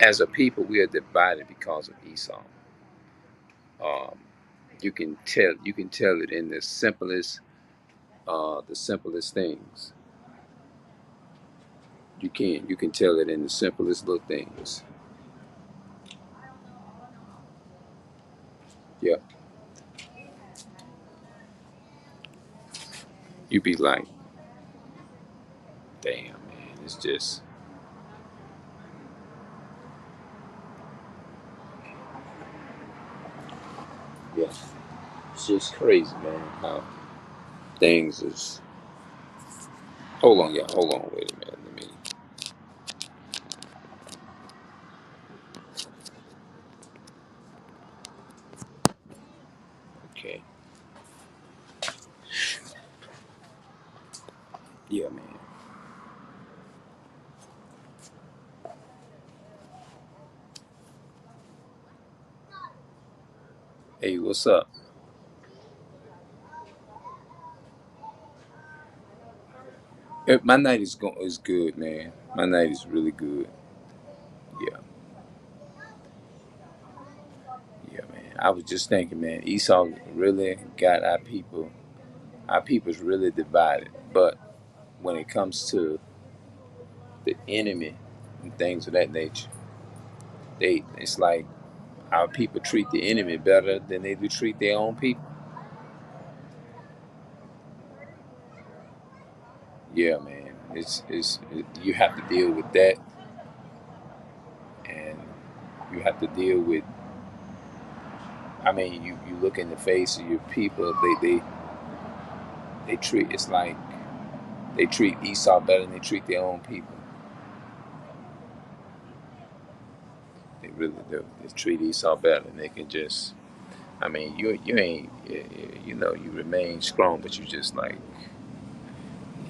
As a people, we are divided because of Esau. Um, you can tell it in the simplest things. You can tell it in the simplest little things. Yeah, you be like, damn man, it's just yeah, it's just crazy, man. How things is. Hold on, yeah, hold on, wait a minute, let me. Okay, yeah, man. Hey, what's up? My night is good, man. My night is really good. Yeah, yeah, man. I was just thinking, man. Esau really got our people. Our people's really divided. But when it comes to the enemy and things of that nature, it's like our people treat the enemy better than they do treat their own people. Yeah, man. You have to deal with that, and you have to deal with. I mean, you look in the face of your people. They treat it's like they treat Esau better than they treat their own people. They really do. They treat Esau better, and they can just. I mean, you ain't you know you remain strong, but you just like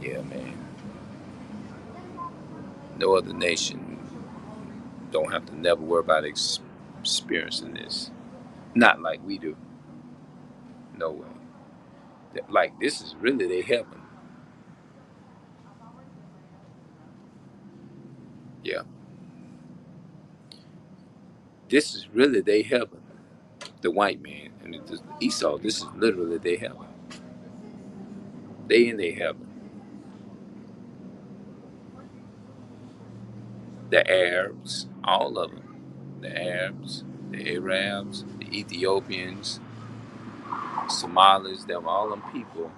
yeah, man. No other nation don't have to never worry about experiencing this. Not like we do. No way. Like this is really they heaven. Yeah. This is really they heaven. The white man and the Esau. This is literally they heaven. They in their heaven. The Arabs, all of them. The Arabs, the Arabs, the Ethiopians, Somalis, them all them people.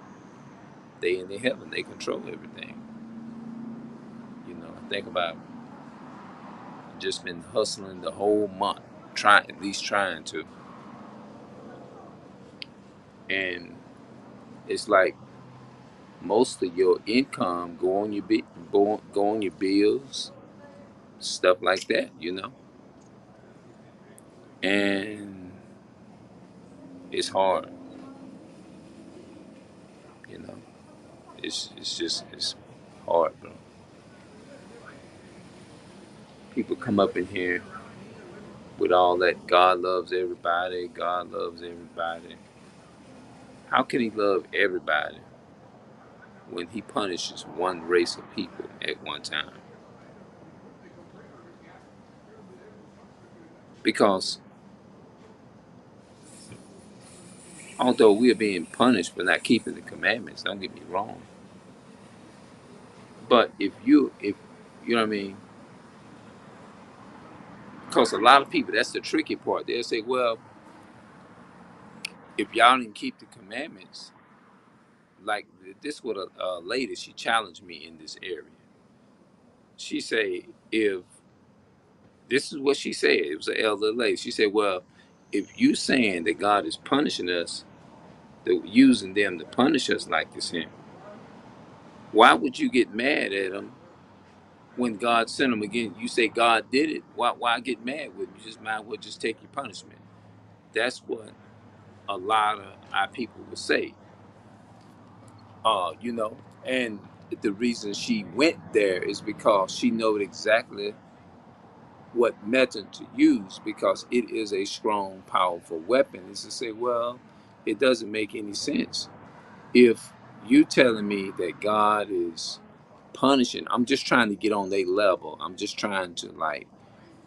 They in their heaven. They control everything. You know, think about just been hustling the whole month, trying at least trying to, and it's like most of your income go on your bills, stuff like that, you know, and it's hard, you know, it's hard, bro. People come up in here with all that God loves everybody, God loves everybody. How can He love everybody when He punishes one race of people at one time? Because although we are being punished for not keeping the commandments, don't get me wrong. But if you know what I mean, because a lot of people, that's the tricky part. They'll say, well, if y'all didn't keep the commandments, like this, what a lady she challenged me in this area. She say, if this is what she said, it was an elder lady. She said, well, if you saying that God is punishing us, that using them to punish us like this here, why would you get mad at them when God sent them again? You say God did it. Why get mad with him? You just might as well just take your punishment. That's what a lot of our people would say. You know, and the reason she went there is because she knowed exactly what method to use because it is a strong, powerful weapon. Is to say, well, it doesn't make any sense if you telling me that God is punishing. I'm just trying to get on their level. I'm just trying to like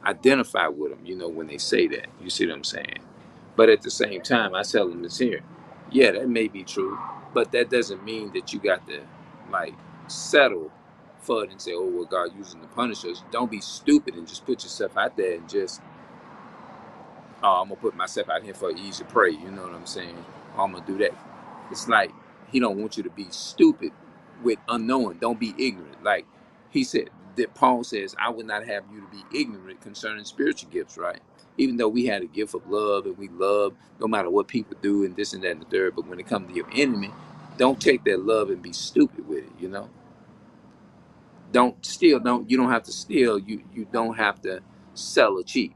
identify with them, when they say that. You see what I'm saying? But at the same time, I tell them it's here. Yeah, that may be true, but that doesn't mean that you got to like settle for it and say, "Oh, well, God using to punish us." Don't be stupid and just put yourself out there and just, "Oh, I'm gonna put myself out here for easy prey." You know what I'm saying? Oh, I'm gonna do that. It's like He don't want you to be stupid with unknowing. Don't be ignorant. Like he said that Paul says, "I would not have you to be ignorant concerning spiritual gifts." Right? Even though we had a gift of love and we love no matter what people do and this and that and the third, but when it comes to your enemy, don't take that love and be stupid with it. Don't steal. Don't You don't have to steal. You don't have to sell a cheap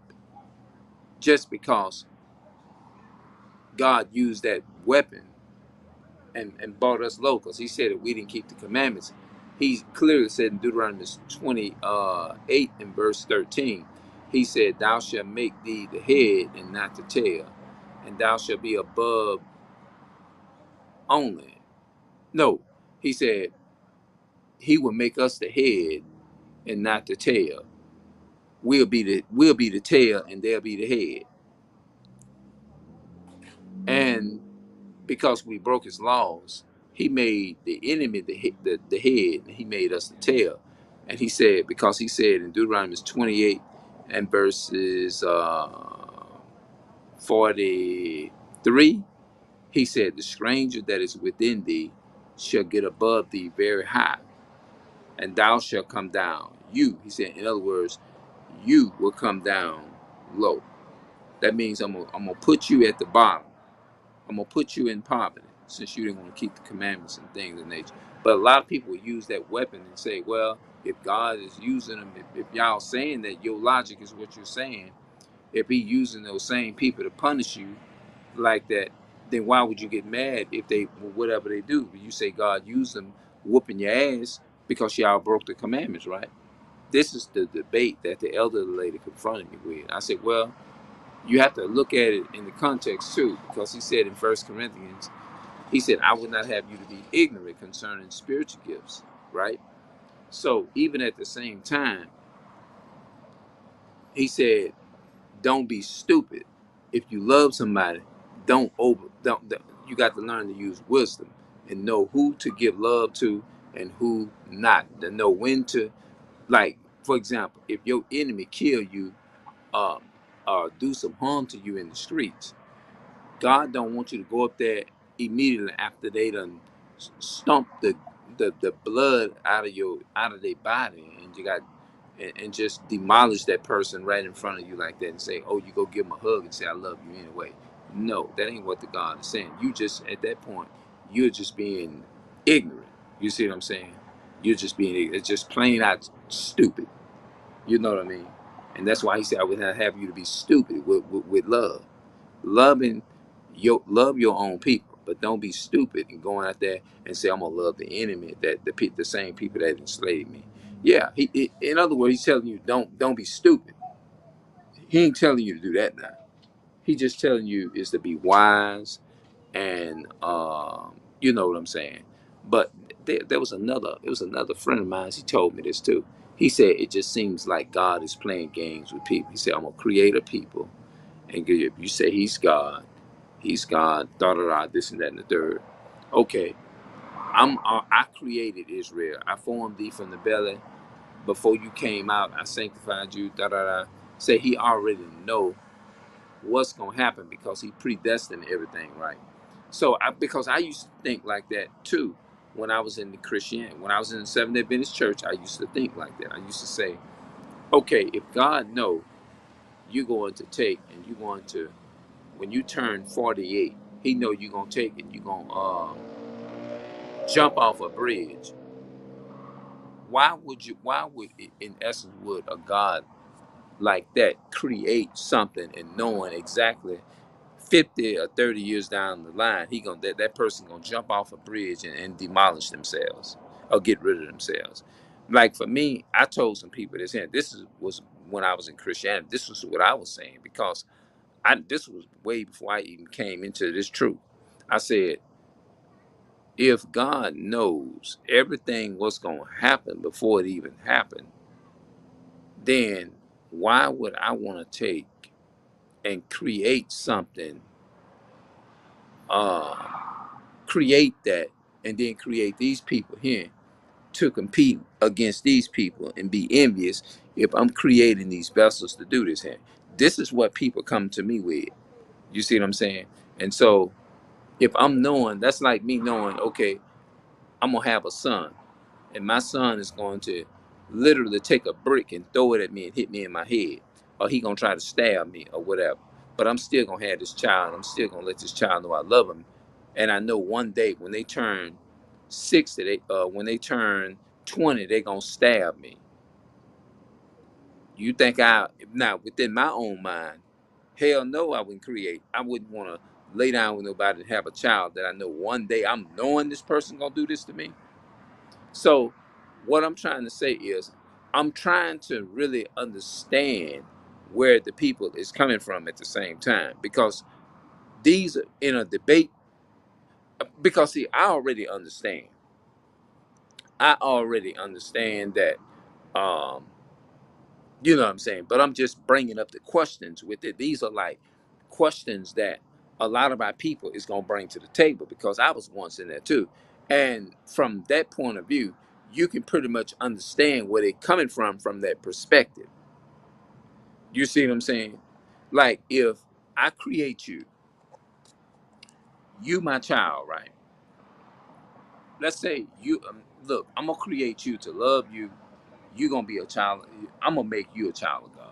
just because God used that weapon and brought us low, because he said that we didn't keep the commandments. He clearly said in Deuteronomy 28 and verse 13, he said, "Thou shalt make thee the head and not the tail, and thou shalt be above only." No, he said he will make us the head and not the tail. We'll be the tail and they'll be the head. And because we broke his laws, he made the enemy the head, and he made us the tail. And he said, because he said in Deuteronomy 28 and verses 43, he said, "The stranger that is within thee shall get above thee very high, and thou shalt come down." He said, in other words, you will come down low. That means I'm gonna put you at the bottom. I'm gonna put you in poverty since you didn't want to keep the commandments and things of nature. But a lot of people use that weapon and say, "Well, if God is using them, if y'all saying that your logic is what you're saying, if He using those same people to punish you like that, then why would you get mad if they whatever they do?" You say God used them whooping your ass because y'all broke the commandments, right? This is the debate that the elder lady confronted me with. I said, "Well, you have to look at it in the context too, because he said in First Corinthians, he said, 'I would not have you to be ignorant concerning spiritual gifts,' right? So even at the same time, he said, don't be stupid. If you love somebody, don't you got to learn to use wisdom and know who to give love to and who not. To know when to, like, for example, if your enemy kill you, uh, or do some harm to you in the streets, God don't want you to go up there immediately after they done stomp the blood out of their body, and you got and just demolish that person right in front of you like that and say, "Oh, you go give them a hug and say I love you anyway." No, that ain't what the God is saying. You just at that point, you're just being ignorant. You see what I'm saying? You're just being ignorant. It's just plain out stupid. You know what I mean? And that's why he said, "I would not have you to be stupid with love." Loving love your own people, but don't be stupid and going out there and say, "I'm gonna love the enemy, that the same people that enslaved me." Yeah, in other words, he's telling you don't be stupid. He ain't telling you to do that now. He just telling you is to be wise and you know what I'm saying. But there was another it was another friend of mine. He told me this too. He said it just seems like God is playing games with people. He said, "I'm gonna create a people, and if you say He's God, da da da, this and that and the third. Okay, I created Israel. I formed thee from the belly. Before you came out, I sanctified you, da da da." Say He already know what's gonna happen because He predestined everything, right? So because I used to think like that too when I was in the Christian, when I was in the Seventh Day Adventist church, I used to think like that. I used to say, okay, if God know you're going to take and you're going to, when you turn 48, He know you're gonna take it. You're gonna jump off a bridge. Why would you? Why would, in essence, would a God like that create something and knowing exactly 50 or 30 years down the line, that person gonna jump off a bridge and demolish themselves or get rid of themselves? Like for me, I told some people this, and was when I was in Christianity. This was what I was saying because this was way before I even came into this truth. I said, if God knows everything what's going to happen before it even happened, then Why would I want to take and create something, uh, create that, and then create these people here to compete against these people and be envious if I'm creating these vessels to do this here? This is what people come to me with. You see what I'm saying? And so if I'm knowing, that's like me knowing, okay, I'm gonna have a son, and my son is going to literally take a brick and throw it at me and hit me in my head, or he gonna try to stab me or whatever. But I'm still gonna have this child. I'm still gonna let this child know I love him, and I know one day when they turn 60, when they turn 20, they gonna stab me. You think I now within my own mind? Hell no, I wouldn't create. I wouldn't want to lay down with nobody and have a child that I know one day I'm knowing this person gonna do this to me. So, what I'm trying to say is, I'm trying to really understand where the people is coming from at the same time, because these are in a debate. Because see, I already understand. I already understand that. Um, you know what I'm saying? But I'm just bringing up the questions with it. These are like questions that a lot of our people is gonna bring to the table, because I was once in there too. And from that point of view, you can pretty much understand where they're coming from that perspective. You see what I'm saying? Like if I create you, you my child, right? Let's say you look, I'm gonna create you to love you. You're gonna be a child. I'm gonna make you a child of God.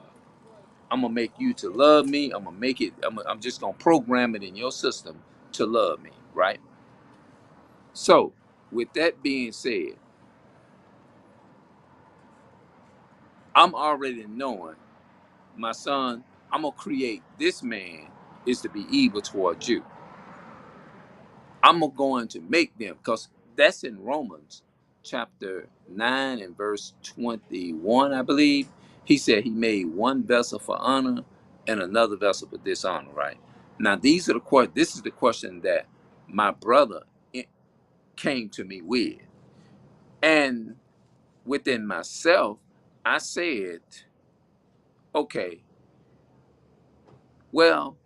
I'm gonna make you to love me. I'm gonna make it. I'm just gonna program it in your system to love me, right? So, with that being said, I'm already knowing my son. I'm gonna create this man is to be evil towards you. I'm going to make them, because that's in Romans chapter 9 and verse 21, I believe. He said he made one vessel for honor and another vessel for dishonor, right? Now, these are the questions. This is the question that my brother came to me with. And within myself, I said, okay, well,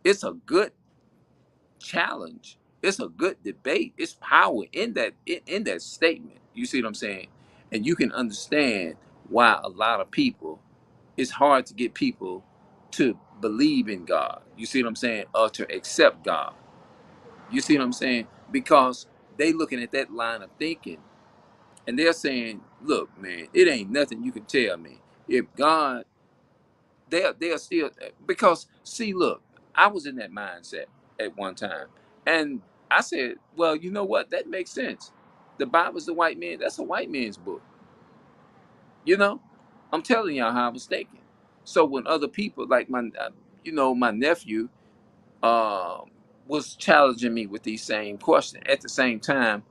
it's a good challenge. It's a good debate. It's power in in that statement. You see what I'm saying? And you can understand why a lot of people, it's hard to get people to believe in God. You see what I'm saying? Or to accept God. You see what I'm saying? Because they looking at that line of thinking, and they're saying, look, man, it ain't nothing you can tell me. If God, they're still, because see, look, I was in that mindset at one time, and I said, well, you know what, that makes sense. The Bible's the white man, that's a white man's book. You know, I'm telling y'all how I was thinking. So when other people like my my nephew um was challenging me with these same questions, at the same time,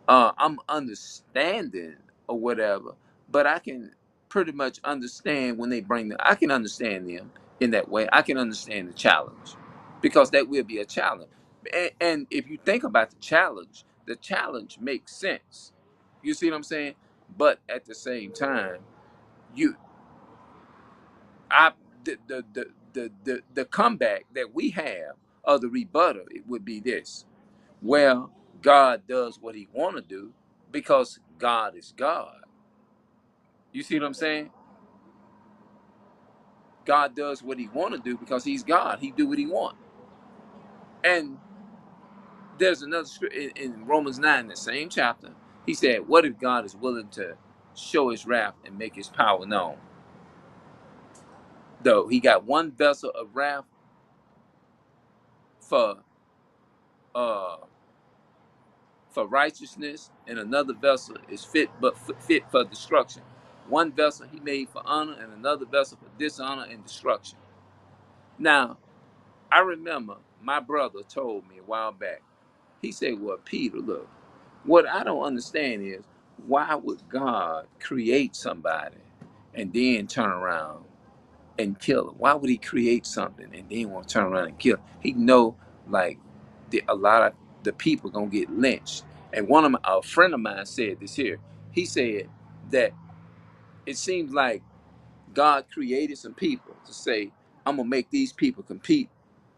I'm understanding or whatever, but I can pretty much understand when they bring them. I can understand them in that way. I can understand the challenge, because that will be a challenge. And if you think about the challenge makes sense. You see what I'm saying? But at the same time, you, I, the comeback that we have, or the rebuttal, it would be this. Well, God does what he want to do because God is God. You see what I'm saying? God does what he want to do because he's God. He do what he want. And there's another script in Romans 9, the same chapter. He said, what if God is willing to show his wrath and make his power known? Though he got one vessel of wrath for uh for righteousness, and another vessel is fit for destruction. One vessel he made for honor, and another vessel for dishonor and destruction. Now, I remember my brother told me a while back. He said, well, Peter, look, what I don't understand is, why would God create somebody and then turn around and kill them? Why would he create something and then want to turn around and kill them? He know, like, a lot of the people gonna get lynched. And a friend of mine said this here. He said that it seems like God created some people to say, I'm gonna make these people compete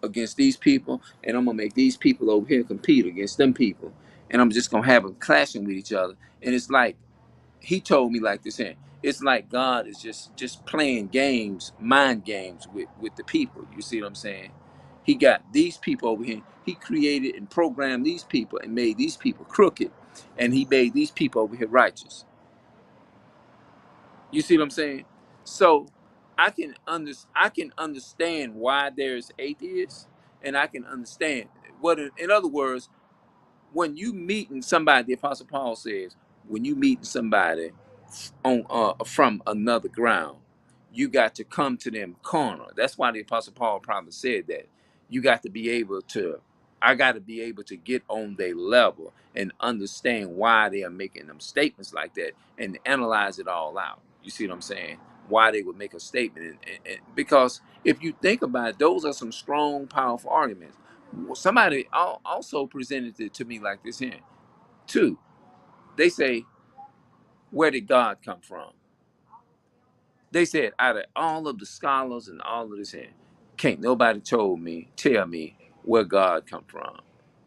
against these people, and I'm gonna make these people over here compete against them people, and I'm just gonna have them clashing with each other. And it's like he told me like this here. It's like God is just playing games, mind games with the people. You see what I'm saying? He got these people over here. He created and programmed these people and made these people crooked, and he made these people over here righteous. You see what I'm saying? So I can understand why there's atheists, and I can understand what in other words, when you meeting somebody, the Apostle Paul says, when you meeting somebody on from another ground, you got to come to them corner. That's why the Apostle Paul probably said that. You got to be able to, I got to be able to get on their level and understand why they are making them statements like that and analyze it all out. You see what I'm saying? Why they would make a statement. Because if you think about it, those are some strong, powerful arguments. Somebody also presented it to me like this here, too. They say, where did God come from? They said out of all of the scholars and all of this here, can't nobody tell me where God come from.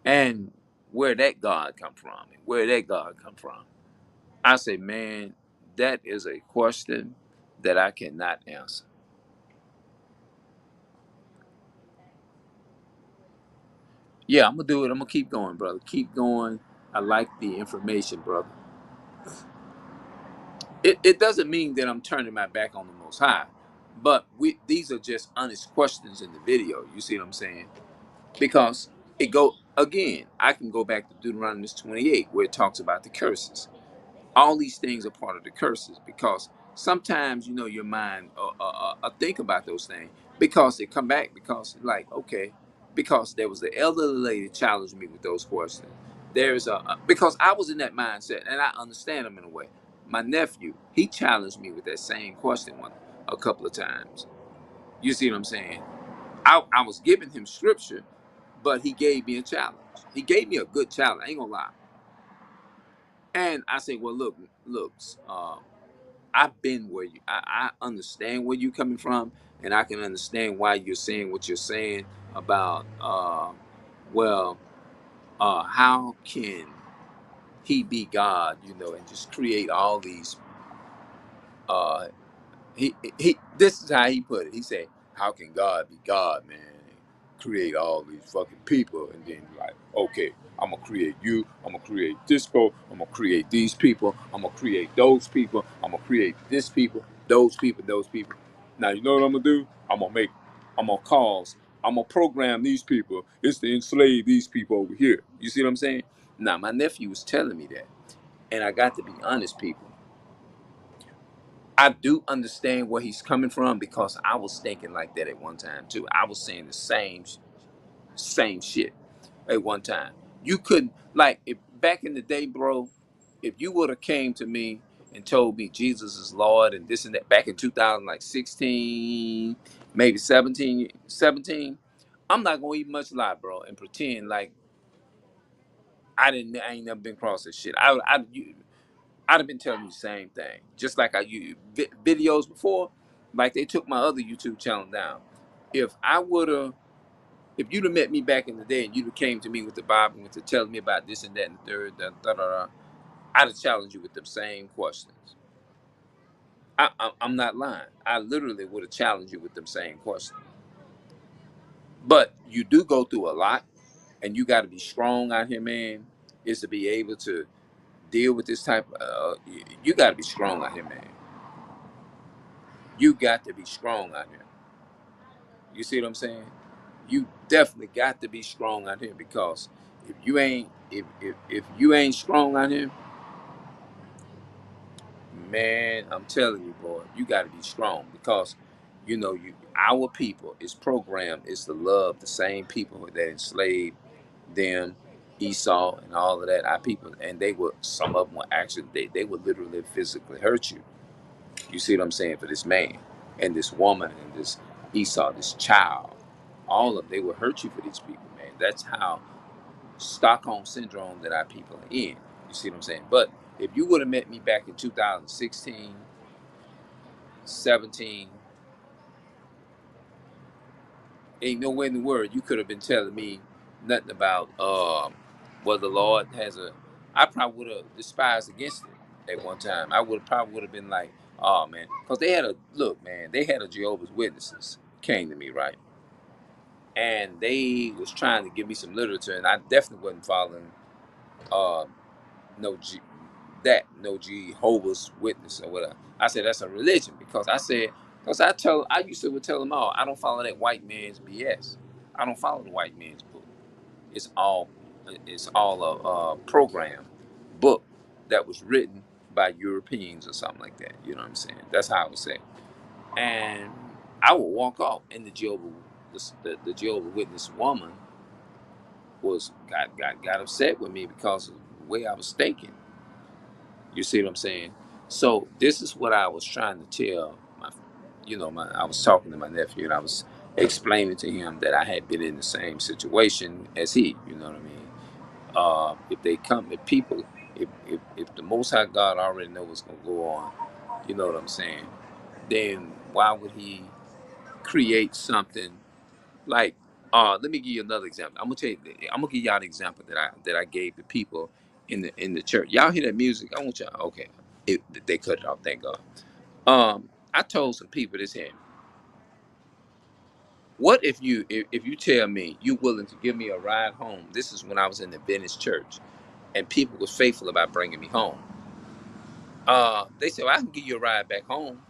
And where that God come from. And where that God come from. I say, man, that is a question that I cannot answer. Yeah, I'm gonna do it. I'm gonna keep going, brother. Keep going. I like the information, brother. It doesn't mean that I'm turning my back on the Most High, but these are just honest questions in the video. You see what I'm saying? Because it go again. I can go back to Deuteronomy 28 where it talks about the curses. All these things are part of the curses because sometimes your mind think about those things because they come back because like okay because there was the elderly lady challenged me with those questions. There's because I was in that mindset and I understand them in a way. My nephew, he challenged me with that same question a couple of times. You see what I'm saying? I was giving him scripture, but he gave me a challenge. He gave me a good challenge. I ain't gonna lie. And I say, well, look, I've been where I understand where you're coming from, and I can understand why you're saying what you're saying about, well, how can he be God, and just create all these, uh, this is how he put it. He said, how can God be God, man? And create all these fucking people and then be like, okay, I'm gonna create you, I'm gonna create disco, I'm gonna create these people, I'm gonna create those people, I'm gonna create this people, those people, those people. Now you know what I'm gonna do? I'm gonna program these people. It's to enslave these people over here. You see what I'm saying? Now my nephew was telling me that. And I got to be honest, people. I do understand where he's coming from because I was thinking like that at one time too. I was saying the same shit at one time. You couldn't like if back in the day, bro. If you would have came to me and told me Jesus is Lord and this and that back in 2016, maybe 17, I'm not gonna eat much lie, bro, and pretend like I ain't never been across this shit. I'd have been telling you the same thing. Just like I used videos before, like they took my other YouTube channel down. If I would have, if you'd have met me back in the day and you'd have came to me with the Bible and to tell me about this and that and the third, I'd have challenged you with the same questions. I'm not lying. I literally would have challenged you with them same questions. But you do go through a lot, and you got to be strong out here, man. Is to be able to deal with this type. You got to be strong out here, man. You got to be strong out here. You see what I'm saying? You definitely got to be strong out here because if you ain't strong out here, man, I'm telling you, boy, you got to be strong because our people is programmed is to love the same people that enslaved them, Esau and all of that. Our people, and some of them were actually they would literally physically hurt you. You see what I'm saying? For this man and this woman and this Esau, this child, all of them, they will hurt you for these people, man. That's how Stockholm syndrome that our people are in. You see what I'm saying? But if you would have met me back in 2016, 17, ain't nowhere in the world you could have been telling me nothing about whether the Lord has a. I probably would have despised against it at one time. I would probably would have been like, oh man, because they had a look, man. They had a Jehovah's Witnesses came to me, right, and they was trying to give me some literature, and I definitely wasn't following uh, no no Jehovah's Witness or whatever. I said that's a religion because I used to would tell them all I don't follow that white man's BS. I don't follow the white man's book. It's all a program book that was written by Europeans or something like that. You know what I'm saying? That's how I would say. And I would walk off, and the Jehovah Witness woman got upset with me because of the way I was thinking. You see what I'm saying? So this is what I was trying to tell I was talking to my nephew and I was explaining to him that I had been in the same situation as he. You know what I mean? If they come, if people, if the Most High God already know what's gonna go on, you know what I'm saying? Then why would He create something like? Let me give you another example. I'm gonna give y'all an example that I gave the people in the church. Y'all hear that music? I want y'all. Okay, they cut it off. Thank God. I told some people this here. What if you tell me you willing to give me a ride home? This is when I was in the Venice church, and people was faithful about bringing me home. They said, well, I can give you a ride back home.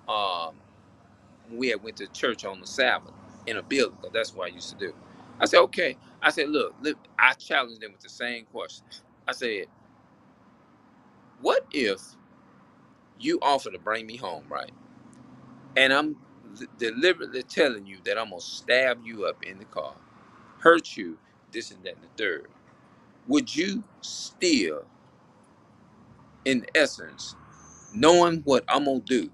Um, we had went to church on the Sabbath in a building, because that's what I used to do. I said, okay. I said, look, I challenged them with the same question. I said, what if you offer to bring me home, right? And I'm deliberately telling you that I'm gonna stab you up in the car, hurt you, this and that and the third. Would you still, in essence, knowing what I'm gonna do,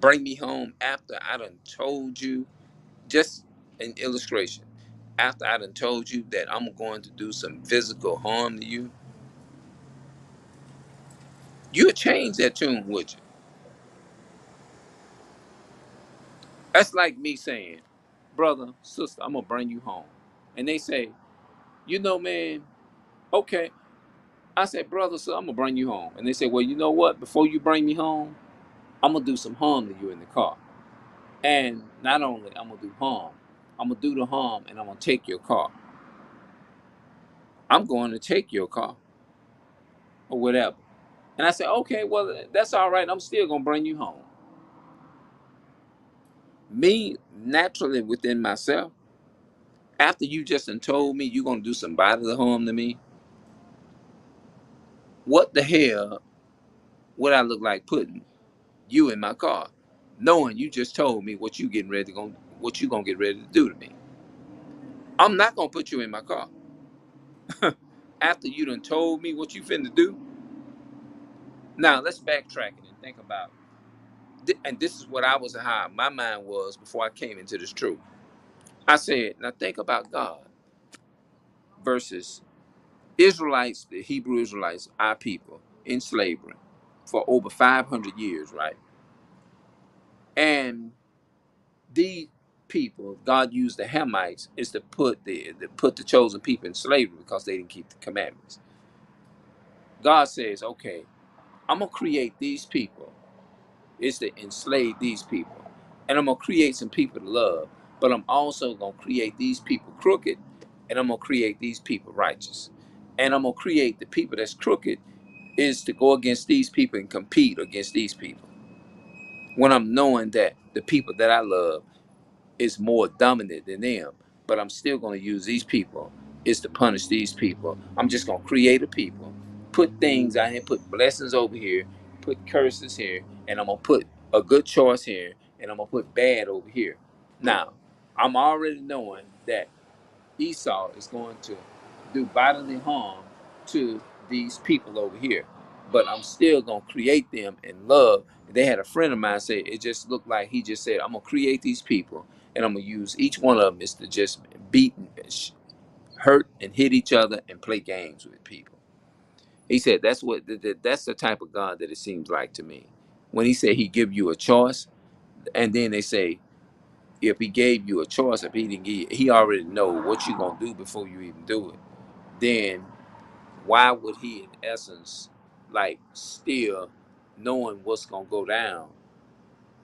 bring me home after I done told you, just an illustration, after I done told you that I'm going to do some physical harm to you? You would change that tune, would you? That's like me saying, brother, sister, I'm gonna bring you home. And they say, man, okay. I said, brother, sister, I'm gonna bring you home. And they say, well, you know what? Before you bring me home, I'm gonna do some harm to you in the car. And not only I'm gonna do harm, I'm gonna do the harm and I'm gonna take your car. I'm going to take your car or whatever. And I said, okay, well, that's all right. I'm still gonna bring you home. Me, naturally within myself, after you just done told me you're gonna do some bodily harm to me, what the hell would I look like putting you in my car, knowing you just told me what you gonna get ready to do to me? I'm not gonna put you in my car after you done told me what you finna do. Now let's backtrack it and think about, and this is what I was how my mind was before I came into this truth. I said, now think about God versus Israelites, the Hebrew Israelites, our people in slavery for over 500 years, right? And these people, God used the Hamites is to put the chosen people in slavery because they didn't keep the commandments. God says, okay, I'm gonna create these people is to enslave these people. And I'm gonna create some people to love, but I'm also gonna create these people crooked, and I'm gonna create these people righteous. And I'm gonna create the people that's crooked is to go against these people and compete against these people. When I'm knowing that the people that I love is more dominant than them, but I'm still gonna use these people is to punish these people. I'm just gonna create a people, put things out here, put blessings over here, put curses here, and I'm gonna put a good choice here, and I'm gonna put bad over here. Now, I'm already knowing that Esau is going to do bodily harm to these people over here, but I'm still gonna create them in love. They had a friend of mine say it just looked like he just said, "I'm gonna create these people, and I'm gonna use each one of them is to just beat, hurt, and hit each other and play games with people." He said that's what that's the type of God that it seems like to me. when he said he give you a choice, and then they say if he gave you a choice, if he didn't give you, he already know what you're gonna do before you even do it. Then why would he, in essence, like still knowing what's gonna go down,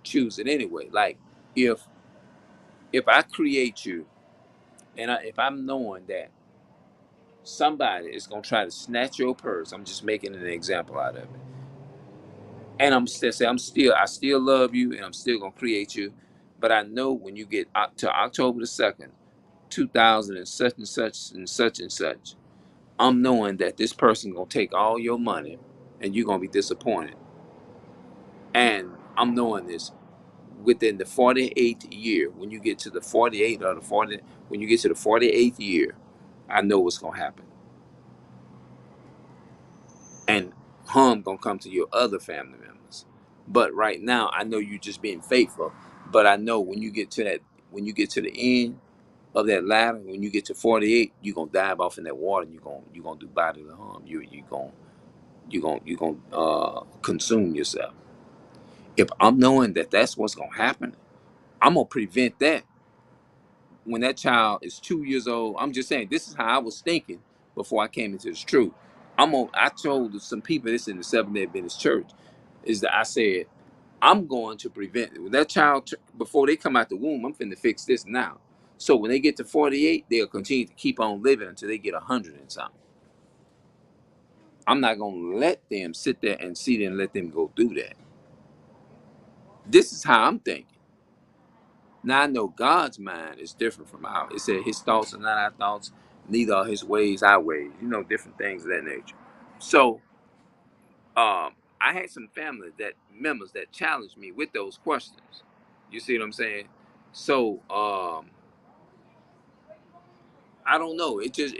choose it anyway? Like if I create you, and if I'm knowing that somebody is gonna try to snatch your purse, I'm just making an example out of it, and I'm still say I still love you, and I'm still gonna create you, but I know when you get to October the 2nd, 2000 and such and such and such and such, I'm knowing that this person gonna take all your money, and you're gonna be disappointed, and I'm knowing this within the 48th year, when you get to the 48 or the 40, when you get to the 48th year, I know what's gonna happen, and harm gonna come to your other family members. But right now, I know you just being faithful. But I know when you get to that, when you get to the end of that ladder, when you get to 48, you're gonna dive off in that water, and you're gonna do bodily harm. You gonna consume yourself. If I'm knowing that that's what's gonna happen, I'm gonna prevent that when that child is 2 years old. I'm just saying this is how I was thinking before I came into this truth. I told some people this in the Seventh-day Adventist Church, is that I said I'm going to prevent it. When that child before they come out the womb, I'm finna fix this now. So when they get to 48, they'll continue to keep on living until they get 100 and something. I'm not gonna let them sit there and see them, let them go through that. This is how I'm thinking. Now I know God's mind is different from ours. It said his thoughts are not our thoughts, neither are his ways our ways. Different things of that nature. So I had some family that members that challenged me with those questions. You see what I'm saying? So I don't know. It just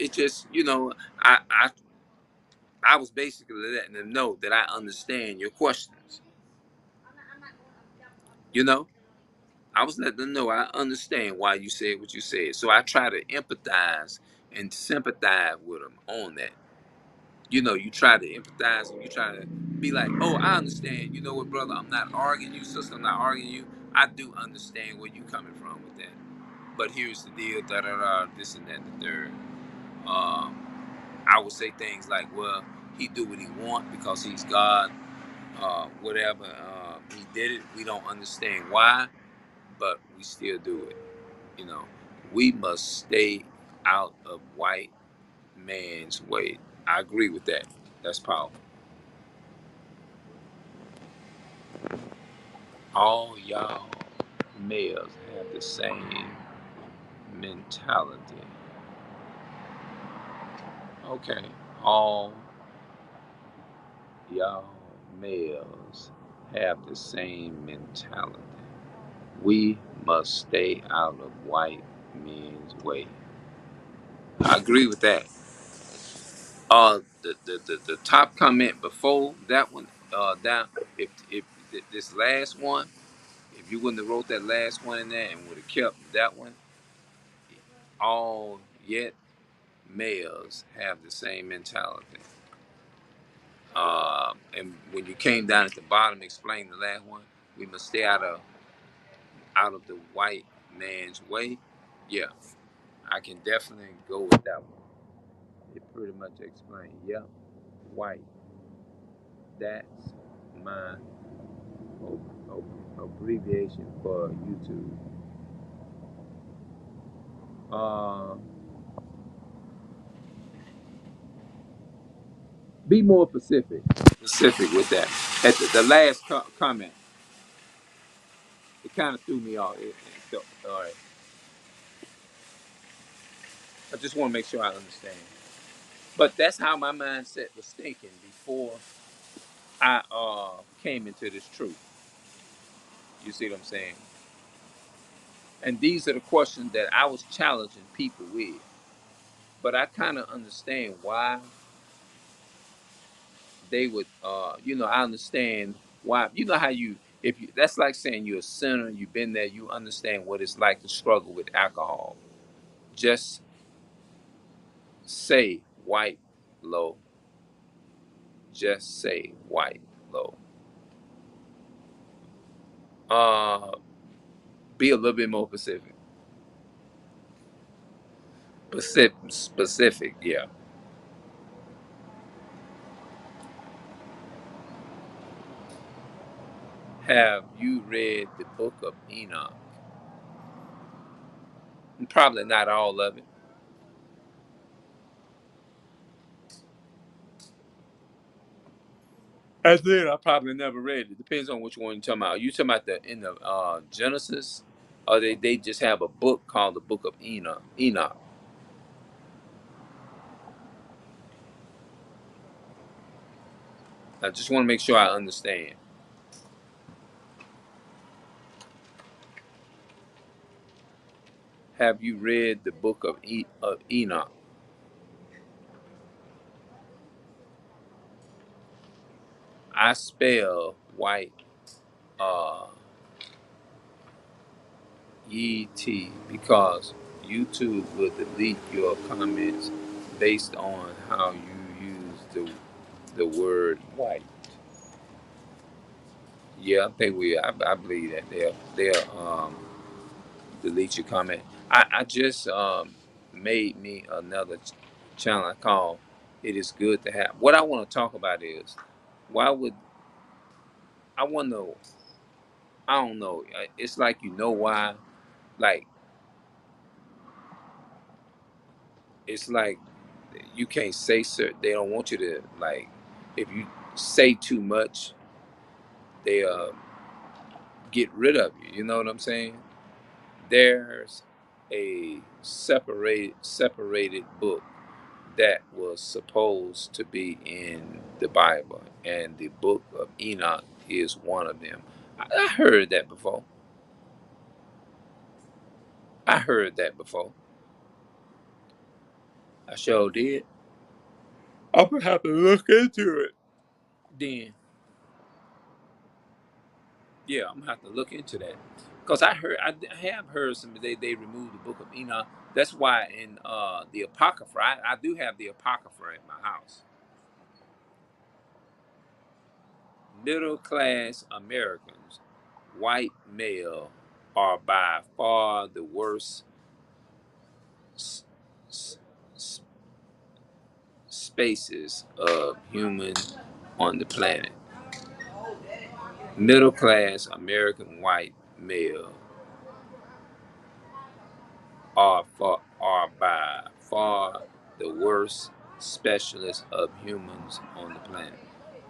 I was basically letting them know that I understand your questions. You know, I was letting them know I understand why you said what you said. So I try to empathize and sympathize with them on that. You try to empathize and you try to be like, oh, I understand. You know what, brother? I'm not arguing you, sister. I'm not arguing you. I do understand where you coming from with that. But here's the deal, da da da, this and that, and the third. I would say things like, well, he do what he want because he's God, whatever. He did it. We don't understand why, but we still do it. You know, we must stay out of white man's way. I agree with that. That's powerful. All y'all males have the same mentality. Okay. All y'all males have the same mentality. We must stay out of white men's way. I agree with that. The top comment before that one, down, if this last one, if you wouldn't have wrote that last one in there and would have kept that one, all yet males have the same mentality. And when you came down at the bottom, explain the last one. We must stay out of the white man's way. Yeah, I can definitely go with that one. It pretty much explains. Yeah, white. That's my abbreviation for YouTube. Uh, be more specific with that. At the last comment, it kind of threw me off. All right, I just want to make sure I understand. But that's how my mindset was thinking before I came into this truth. You see what I'm saying? And these are the questions that I was challenging people with. But I kind of understand why they would. I understand why. You know how if you, that's like saying you're a sinner, you've been there, you understand what it's like to struggle with alcohol. Just say white low. Just say white low. Uh, be a little bit more specific. Specific, yeah. Have you read the book of Enoch? Probably not all of it. I said I probably never read it. Depends on which one you're talking about. You talking about the in the Genesis, or they just have a book called the Book of Enoch. Enoch. I just want to make sure I understand. Have you read the Book of Enoch? I spell white uh, ET because YouTube will delete your comments based on how you use the word white. Yeah, I think I believe that they'll delete your comment. I just made me another channel I call "It Is Good to Have." What I want to talk about is why would I want to know? I don't know. It's like why. Like it's like you can't say certain. They don't want you to like. If you say too much, they get rid of you. You know what I'm saying? There's a separated book that was supposed to be in the Bible, and the book of Enoch is one of them. I heard that before. I heard that before. I sure did. I'm gonna have to look into it. Then, yeah, I'm gonna have to look into that because I have heard some they removed the book of Enoch. That's why in the Apocrypha, I do have the Apocrypha at my house. Middle class Americans, white male, are by far the worst s- s- s- spaces of human on the planet. Middle class American white male are by far the worst specialists of humans on the planet.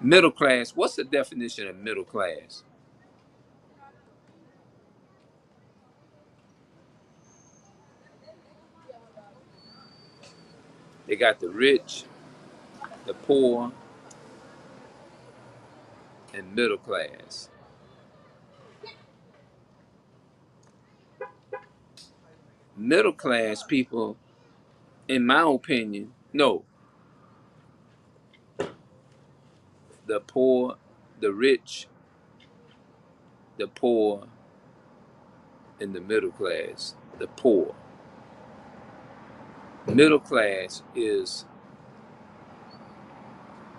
Middle class, what's the definition of middle class? They got the rich, the poor, and middle class. Middle class people, in my opinion, no, the poor, the rich, the poor, and the middle class. The poor. Middle class is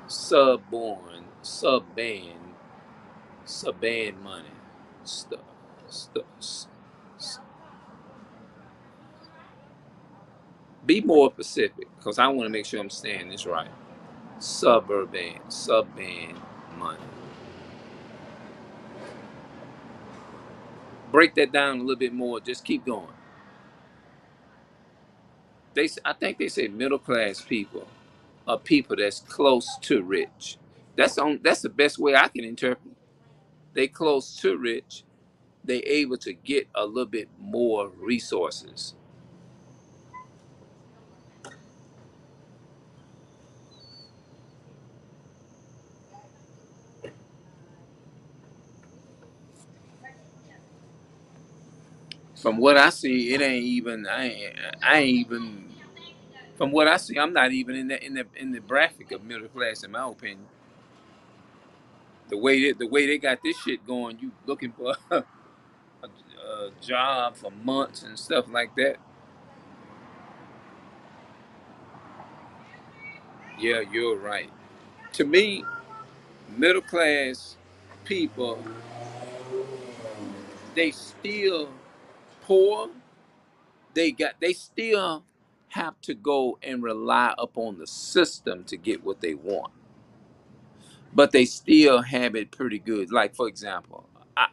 suborn, subband money. Stuff. Stuff. Be more specific, because I want to make sure I'm saying this right. Subband money. Break that down a little bit more. Just keep going. I think they say middle class people are people that's close to rich. That's the best way I can interpret. They close to rich. They able to get a little bit more resources. From what I see, it ain't even. I ain't even. From what I see, I'm not even in the bracket of middle class, in my opinion. The way they got this shit going, you looking for a job for months and stuff like that. Yeah, you're right. To me, middle class people they still poor. They still have to go and rely upon the system to get what they want, but they still have it pretty good. Like, for example,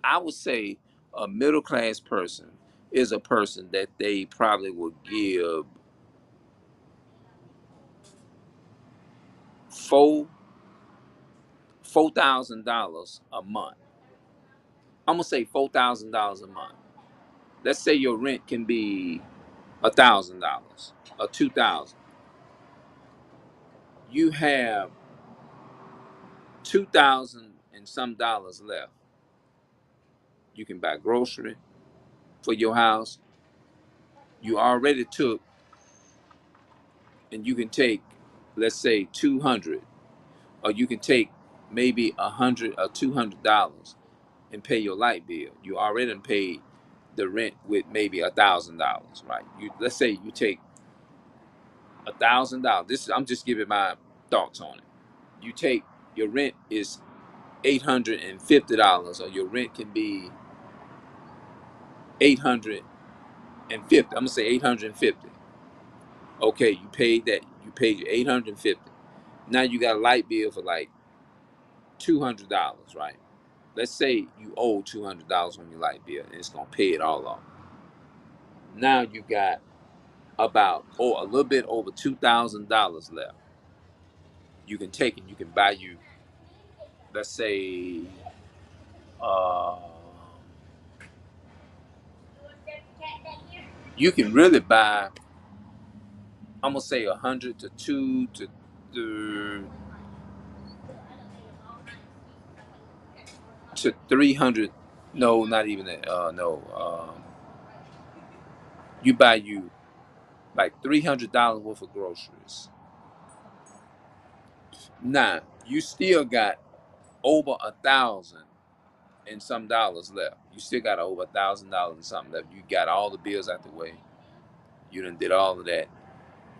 I would say a middle class person is a person that they probably would give $4,000 a month. I'm gonna say $4,000 a month. Let's say your rent can be $1,000 or 2,000. You have 2,000 and some dollars left. You can buy grocery for your house. You already took, and you can take, let's say 200, or you can take maybe 100 or $200 and pay your light bill. You already done paid the rent with maybe $1,000, right? You, let's say you take $1,000. This I'm just giving my thoughts on it. You take your rent is $850, or your rent can be 850. I'm gonna say 850. Okay, you paid that. You paid your 850. Now you got a light bill for like $200, right? Let's say you owe $200 on your light bill, and it's gonna pay it all off. Now you got about a little bit over $2,000 left. You can take it. You can buy you, let's say, uh, you can really buy. I'm gonna say 100 to two to 300. No, not even that. No. You buy you like $300 worth of groceries. Now you still got over 1,000 and some dollars left. You still got over $1,000 and something left. You got all the bills out the way. You done did all of that.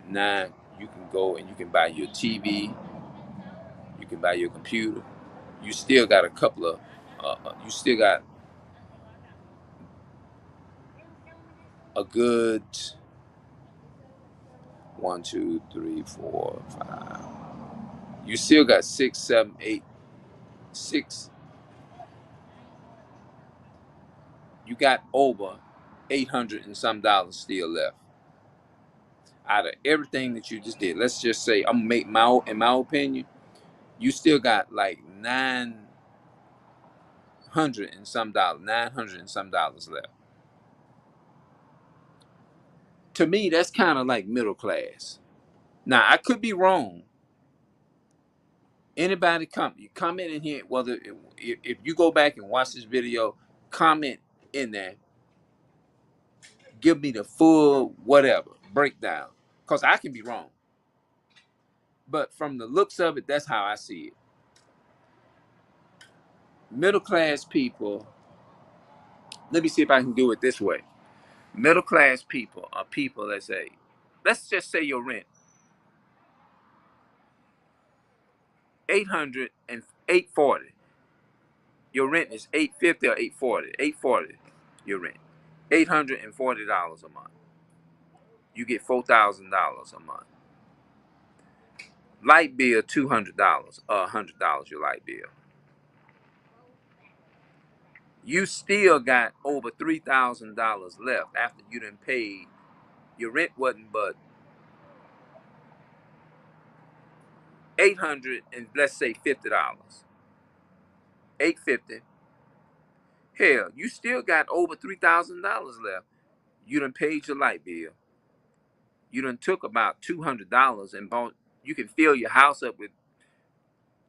Now you can go and you can buy your TV. You can buy your computer. You still got a couple of. You still got a good one, two, three, four, five. You still got six, seven, eight, six. You got over 800 and some dollars still left out of everything that you just did. Let's just say I'm gonna make in my opinion, you still got like 900 and some dollars left. To me, that's kind of like middle class. Now I could be wrong. Anybody comment in here, whether if you go back and watch this video, comment in there, give me the full whatever breakdown, because I can be wrong, but from the looks of it, that's how I see it. Middle class people, let me see if I can do it this way. Middle class people are people that say, let's just say your rent 800 and 840. Your rent is 850 or 840. 840 your rent. $840 a month. You get $4,000 a month. Light bill $200 or $100 your light bill. You still got over $3,000 left after you done paid. Your rent wasn't but 800 and let's say $50. 850. Hell, you still got over $3,000 left. You done paid your light bill. You done took about $200 and bought. You can fill your house up with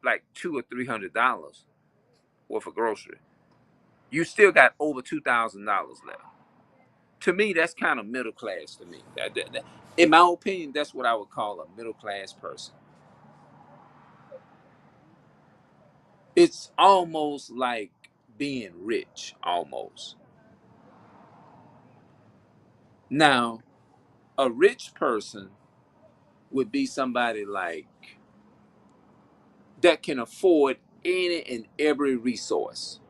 like $200 or $300 worth of grocery. You still got over $2,000 left. To me, that's kind of middle class to me. In my opinion, that's what I would call a middle class person. It's almost like being rich, almost. Now, a rich person would be somebody like that can afford any and every resource.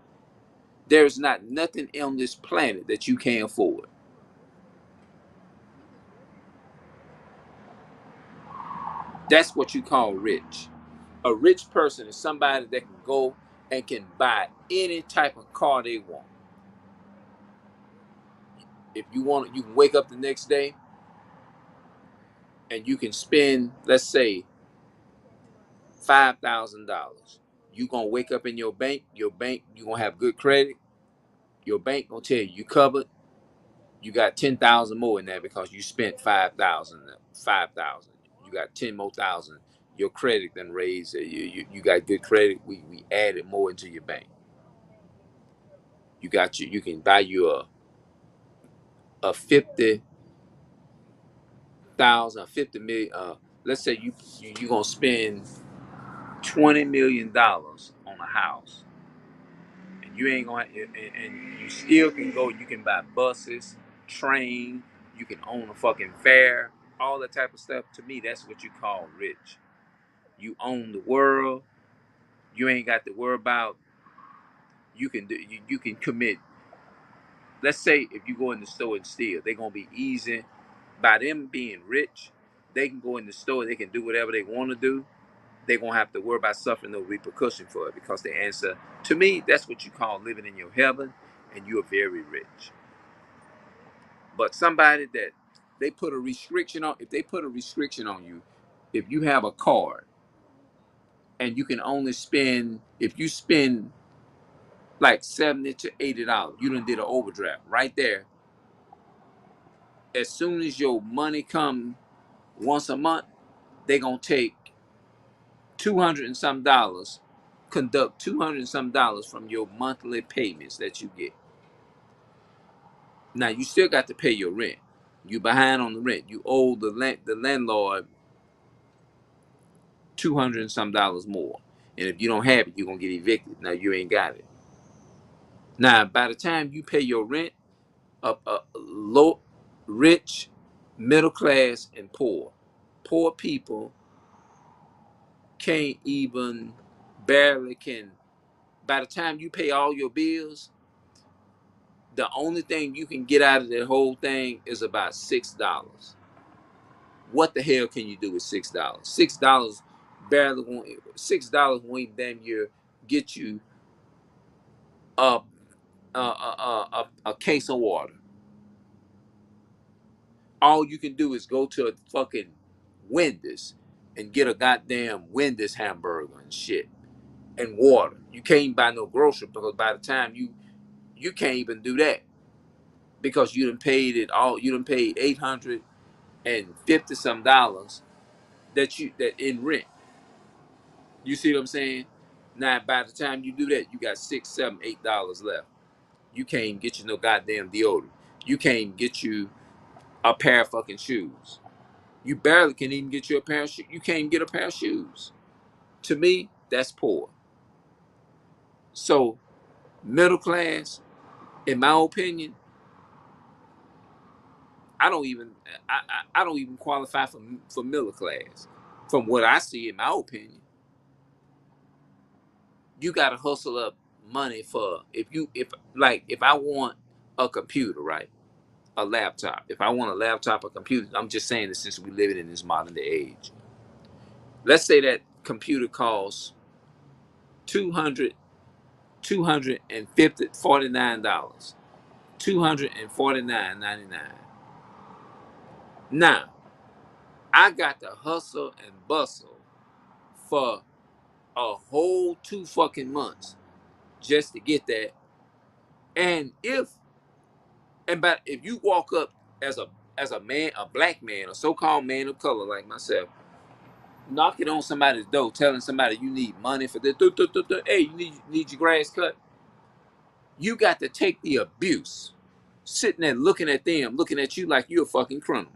There's not nothing on this planet that you can't afford. That's what you call rich. A rich person is somebody that can go and can buy any type of car they want. If you want, you can wake up the next day and you can spend, let's say, $5,000. You gonna wake up in your bank. Your bank, you gonna have good credit. Your bank gonna tell you you covered. You got 10,000 more in there because you spent 5,000. 5,000. You got 10 more thousand. Your credit then raised. You got good credit. We added more into your bank. You got you. You can buy you a 50,000, 50 million. Let's say you gonna spend $20 million on a house, and you ain't gonna, and you still can go. You can buy buses, train. You can own a fucking fair, all that type of stuff. To me, that's what you call rich. You own the world. You ain't got to worry about. You can do. You can commit. Let's say if you go in the store and steal, they're gonna be easy. By them being rich, they can go in the store. They can do whatever they want to do. They're gonna have to worry about suffering no repercussion for it because the answer to me, that's what you call living in your heaven, and you're very rich. But somebody that they put a restriction on, if they put a restriction on you, if you have a card and you can only spend, if you spend like $70 to $80, you done did an overdraft right there. As soon as your money come once a month, they gonna take 200 and some dollars, conduct 200 and some dollars from your monthly payments that you get. Now you still got to pay your rent. You behind on the rent. You owe the landlord 200 and some dollars more. And if you don't have it, you're gonna get evicted. Now you ain't got it. Now by the time you pay your rent, low, rich, middle class, and poor. Poor people can't even barely can. By the time you pay all your bills, the only thing you can get out of the whole thing is about $6. What the hell can you do with $6? $6 barely won't. $6 won't even damn near get you a a case of water. All you can do is go to a fucking Wendy's and get a goddamn Wendy's hamburger and shit and water. You can't buy no grocery because by the time you can't even do that because you done paid it all. You done paid $850 some dollars that in rent. You see what I'm saying? Now by the time you do that, you got $6, $7, $8 left. You can't even get you no goddamn deodorant. You can't even get you a pair of fucking shoes. You barely can even get you a pair of shoes. You can't even get a pair of shoes. To me, that's poor. So middle class, in my opinion, I don't even I don't even qualify for middle class. From what I see, in my opinion, you gotta hustle up money for if I want a computer, right? A laptop. If I want a laptop or computer, I'm just saying this since we living in this modern day age. Let's say that computer costs 200 $249. 249.99. Now, I got to hustle and bustle for a whole 2 fucking months just to get that. And if you walk up as a man, a black man, a so-called man of color like myself, knocking on somebody's door, telling somebody you need money for this, hey, you need your grass cut. You got to take the abuse, sitting there looking at them, looking at you like you're a fucking criminal,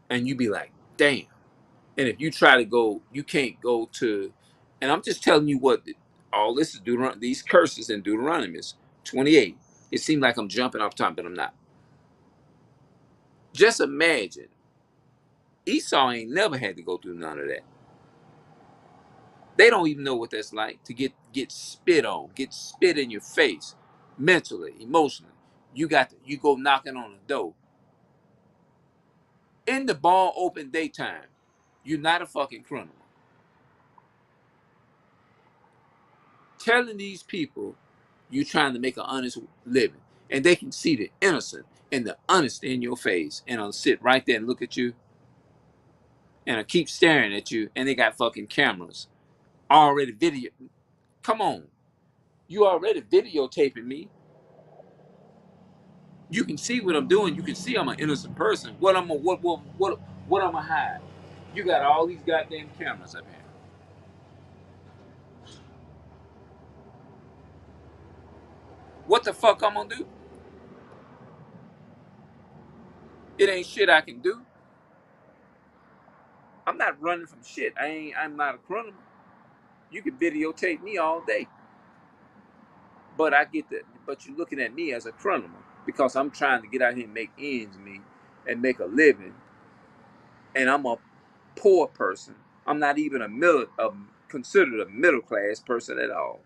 and you be like, damn. And if you try to go, you can't go to. And I'm just telling you what all this is. These curses in Deuteronomy 28. It seems like I'm jumping off top, but I'm not. Just imagine Esau ain't never had to go through none of that. They don't even know what that's like to get spit on, get spit in your face, mentally, emotionally. You go knocking on the door in the ball open daytime. You're not a fucking criminal. Telling these people you're trying to make an honest living, and they can see the innocent and the honest in your face, and I'll sit right there and look at you, and I keep staring at you, and they got fucking cameras already video. Come on, you already videotaping me. You can see what I'm doing. You can see I'm an innocent person. What I'm gonna hide? You got all these goddamn cameras up here. What the fuck I'm gonna do? It ain't shit I can do. I'm not running from shit. I'm not a criminal. You can videotape me all day, but I get that. But you're looking at me as a criminal because I'm trying to get out here and make ends meet and make a living, and I'm a poor person. I'm not even considered a middle class person at all.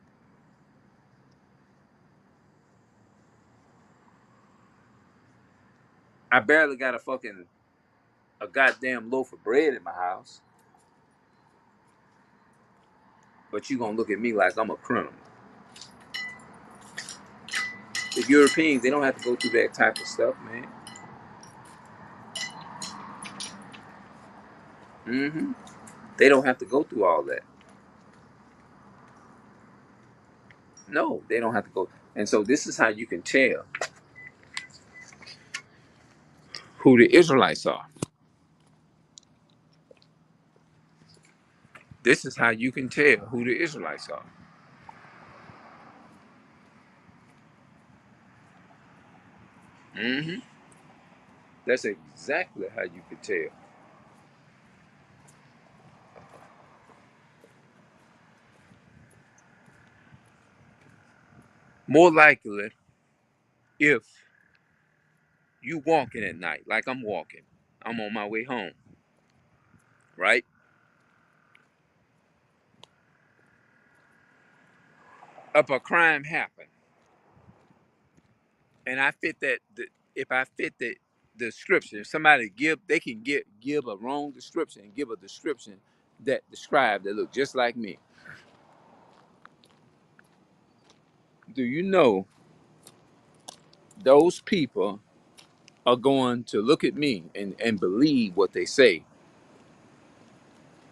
I barely got a goddamn loaf of bread in my house, but you gonna look at me like I'm a criminal. The Europeans, they don't have to go through that type of stuff, man. Hmm. They don't have to go through all that. No, they don't have to go. And so this is how you can tell who the Israelites are. This is how you can tell who the Israelites are. Hmm. That's exactly how you can tell. More likely, if you walking at night, like I'm walking, I'm on my way home, right? If a crime happened, and I fit if I fit the description, if somebody they can give a wrong description and give a description that look just like me. Do you know those people are going to look at me and believe what they say,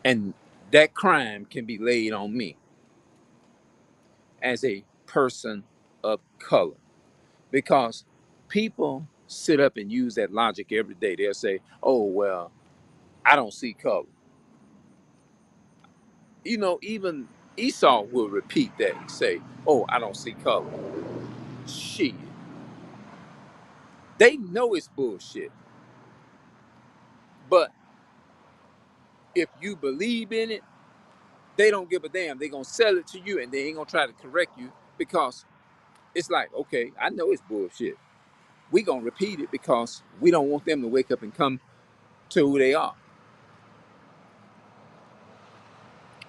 and that crime can be laid on me as a person of color, because people sit up and use that logic every day. They'll say, "Oh well, I don't see color." Even Esau will repeat that and say, "Oh, I don't see color." Shit, they know it's bullshit. But if you believe in it, they don't give a damn. They gonna sell it to you, and they ain't gonna try to correct you because it's like, okay, I know it's bullshit. We gonna repeat it because we don't want them to wake up and come to who they are.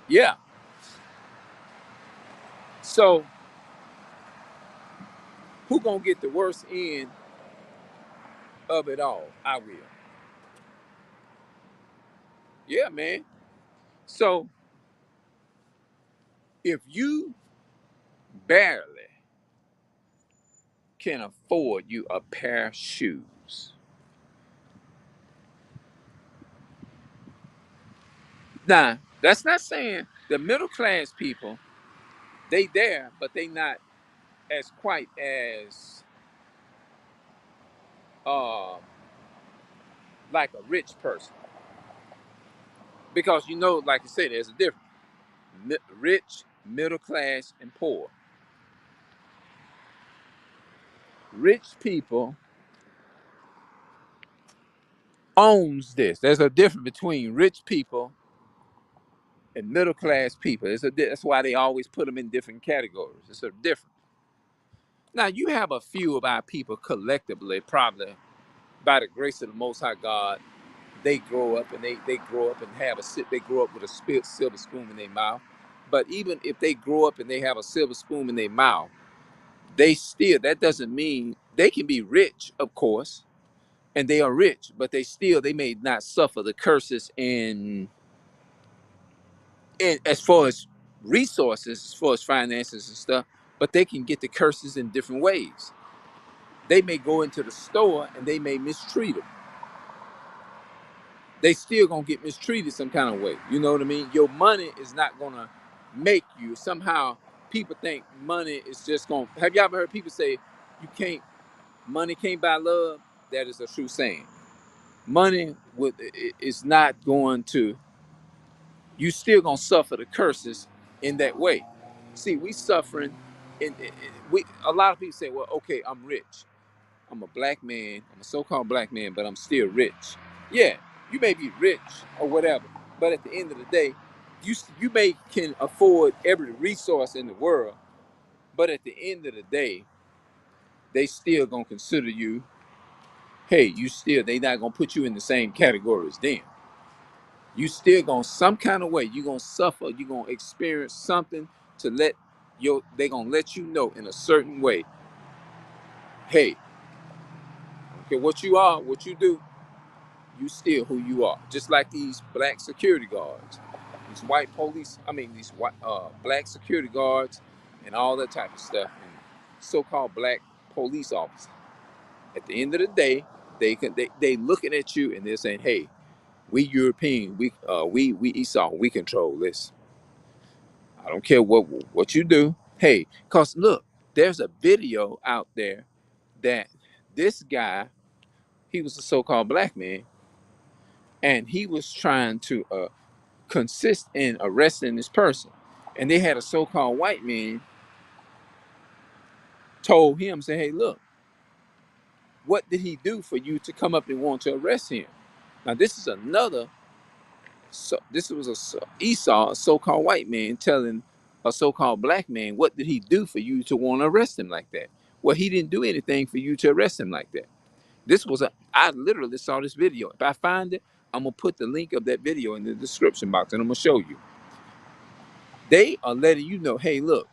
Yeah. So who gonna get the worst end of it all? I will. Yeah, man. So if you barely can afford you a pair of shoes. Now, that's not saying the middle class people, they there, but they not as quite as uh, like a rich person. Because like I said, there's a difference. Rich, middle class, and poor. Rich people owns this. There's a difference between rich people and middle class people. That's why they always put them in different categories. It's a difference. Now you have a few of our people collectively, probably by the grace of the Most High God, they grow up and they grow up and have they grow up with a silver spoon in their mouth. But even if they grow up and they have a silver spoon in their mouth, they still, that doesn't mean they can be rich, of course, and they are rich, but they may not suffer the curses in as far as resources, as far as finances and stuff, but they can get the curses in different ways. They may go into the store and they may mistreat them. They still gonna get mistreated some kind of way. You know what I mean? Your money is not gonna make you. Somehow people think money is just gonna, have you ever heard people say you can't, money can't buy love? That is a true saying. Money is not going to, you still gonna suffer the curses in that way. See, we suffering we, a lot of people say, well, okay, I'm rich. I'm a black man, I'm a so-called black man, but I'm still rich. Yeah, you may be rich or whatever, but at the end of the day, you may can afford every resource in the world, but at the end of the day, they still gonna consider you, hey, you still, they not gonna put you in the same category as them. You still gonna, some kind of way, you gonna suffer, you gonna experience something to let they gonna let you know in a certain way, hey, okay, what you are, what you do, you still who you are. Just like these black security guards, these white police, I mean these white black security guards and all that type of stuff, and so-called black police officers. At the end of the day, they looking at you and they're saying, hey, we European, we Esau, we control this. I don't care what you do. Hey, cause look, there's a video out there that this guy, he was a so-called black man, and he was trying to consist in arresting this person. And they had a so-called white man told him, say, hey, look, what did he do for you to come up and want to arrest him? Now, this is another, so this was Esau, a so-called white man, telling a so-called black man, what did he do for you to want to arrest him like that? Well, he didn't do anything for you to arrest him like that. I literally saw this video. If I find it, I'm going to put the link of that video in the description box and I'm going to show you. They are letting you know, hey, look,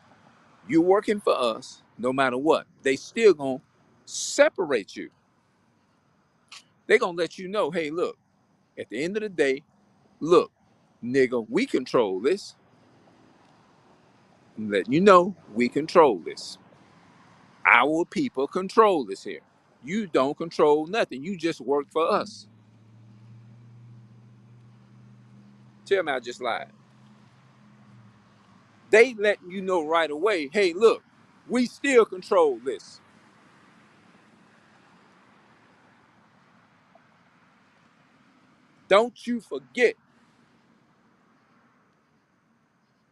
you're working for us no matter what. They still gonna separate you. They gonna let you know, hey, look, at the end of the day, look, nigga, we control this. I'm letting you know we control this. Our people control this here. You don't control nothing. You just work for us. Tell me I just lied. They letting you know right away, hey, look, we still control this. Don't you forget,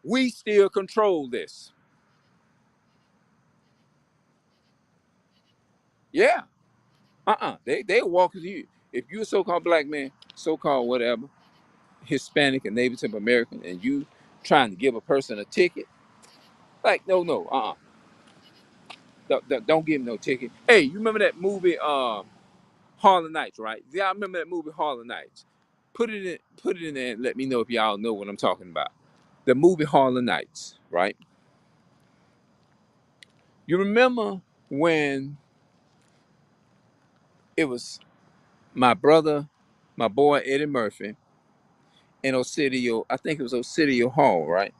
we still control this. Yeah. They walk with you. If you're a so-called black man, so-called whatever, Hispanic and Native American, and you trying to give a person a ticket, like no, don't give him no ticket. Hey, you remember that movie, Harlem Nights, right? Yeah, I remember that movie Harlem Nights. Put it in there and let me know if y'all know what I'm talking about. The movie Harlem Nights, right? You remember when it was my brother, my boy Eddie Murphy, in Osidio, I think it was Osidio Hall, right?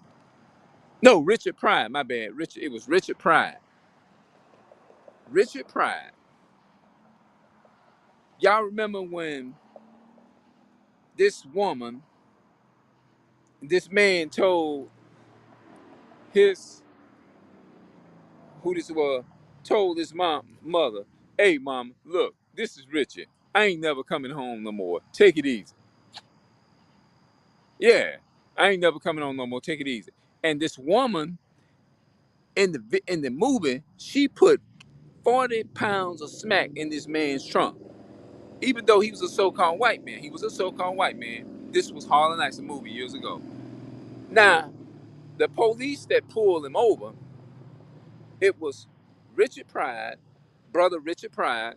No, Richard Pryor, my bad. It was Richard Pryor. Richard Pryor. Y'all remember when this woman, this man told his, who this was, told his mother, hey, mama, look, this is Richard. I ain't never coming home no more. Take it easy. Yeah, I ain't never coming home no more. Take it easy. And this woman in the movie, she put 40 pounds of smack in this man's trunk. Even though he was a so-called white man, he was a so-called white man. This was Harlan Nights, a movie years ago. Now, the police that pulled him over, it was Richard Pryor, brother Richard Pryor,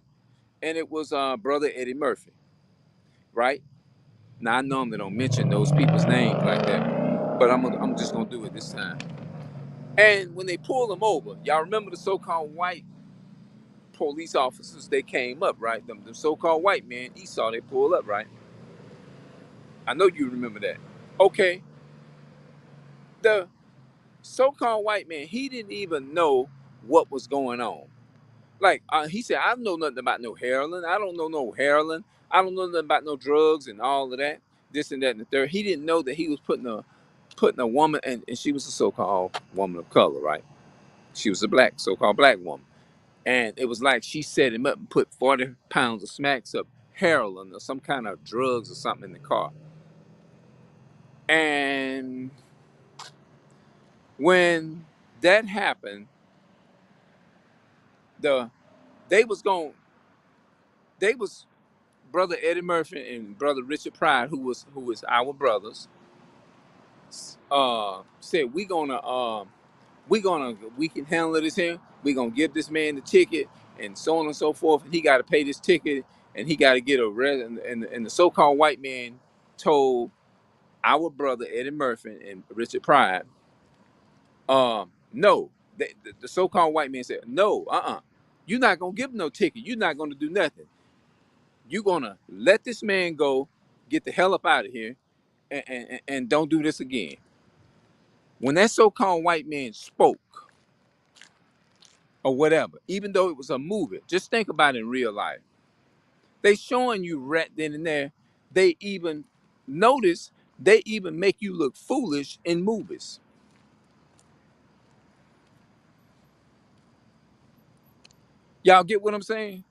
and it was brother Eddie Murphy, right? Now, I normally don't mention those people's names like that. but I'm just gonna do it this time. And when they pulled him over, y'all remember the so-called white police officers? They came up, right? The so-called white man, Esau, they pulled up, right? I know you remember that. Okay, the so-called white man, he didn't even know what was going on. Like he said, I don't know nothing about no heroin. I don't know no heroin. I don't know nothing about no drugs and all of that, this and that and the third. He didn't know that he was putting a woman, and she was a so-called woman of color, right? She was a black, so-called black woman. And it was like she set him up and put 40 pounds of smacks of heroin or some kind of drugs or something in the car. And when that happened, the they was going they was brother Eddie Murphy and brother Richard Pryor, who is our brothers, said we can handle this here. We gonna give this man the ticket and so on and so forth. And he got to pay this ticket and he got to get a red. And the so-called white man told our brother Eddie Murphy and Richard Pryor, no. The so-called white man said, no, you're not gonna give him no ticket. You're not gonna do nothing. You're gonna let this man go, get the hell up out of here, and don't do this again. When that so-called white man spoke or whatever, even though it was a movie, just think about it in real life. They showing you right then and there. They even notice they even make you look foolish in movies. Y'all get what I'm saying?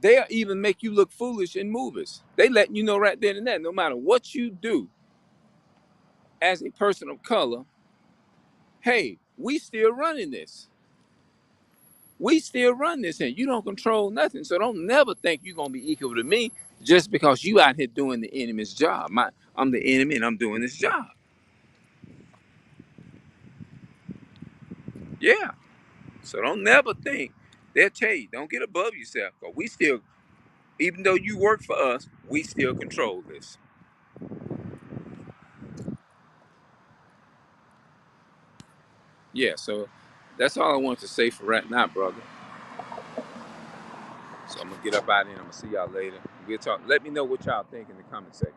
They even make you look foolish in movies. They letting you know right then and there, no matter what you do as a person of color, hey, we still running this. We still run this and you don't control nothing. So don't never think you're gonna be equal to me just because you out here doing the enemy's job. I'm the enemy and I'm doing this job. Yeah. So don't never think. They'll tell you, don't get above yourself. Because we still, even though you work for us, we still control this. Yeah, so that's all I wanted to say for right now, brother. So I'm gonna get up out of here and I'm gonna see y'all later. We'll talk. Let me know what y'all think in the comment section.